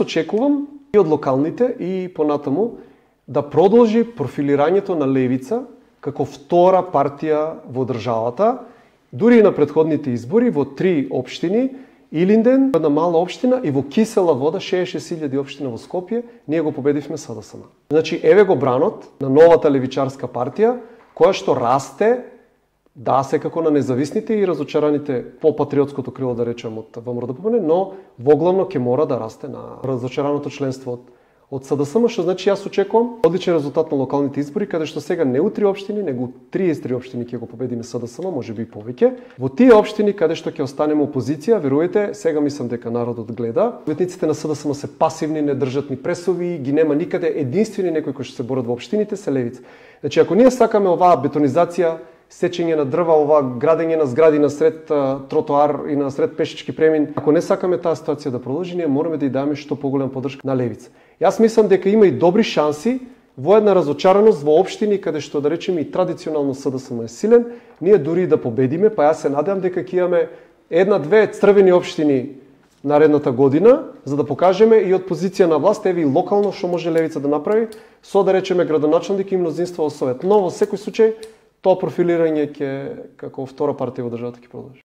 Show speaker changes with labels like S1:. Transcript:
S1: Очекувам и од локалните и понатаму да продолжи профилирањето на левица како втора партија во државата, дури и на претходните избори во 3 општини, Илинден, една мала општина, и во Кисела Вода, 66.000 општина во Скопје, ние го победивме СДСМ. Значи, еве го бранот на новата левичарска партија, која што расте, да, секако на независните и разочараните по патриотското крило, да речем, од ВМРО-ДПМН, но воглавно ќе мора да расте на разочараното членство од СДСМ, што значи јас очекувам одличен резултат на локалните избори, каде што сега не у 3 општини, него 33 општини ќе го победиме СДСМ, можеби и повеќе. Во тие општини каде што ќе останеме опозиција, веруете, сега мислам дека народот гледа. Ветниците на СДСМ се пасивни, не држат ни пресови, ги нема никаде. Единствени некои кои што се борат во општините се левица. Значи, ако ние сакаме оваа бетонизација, сечење на дрва, ова градење на згради насред тротоар и насред пешачки премин, ако не сакаме таа ситуација да продолжи, ние мораме да ја дадеме што поголема поддршка на левица. Јас мислам дека има и добри шанси во една разочараност во општини каде што, да речеме, и традиционално СДСМ е силен, ние дури да победиме, па јас се надевам дека ќе имаме 1-2 црвени општини наредната година, за да покажеме и од позиција на власт, еве и локално што може левица да направи, со, да речеме, градоначалник и мнозинство во Совет. Но во секој случај тоа профилирање ќе како втора партија во државата ќе продолжи.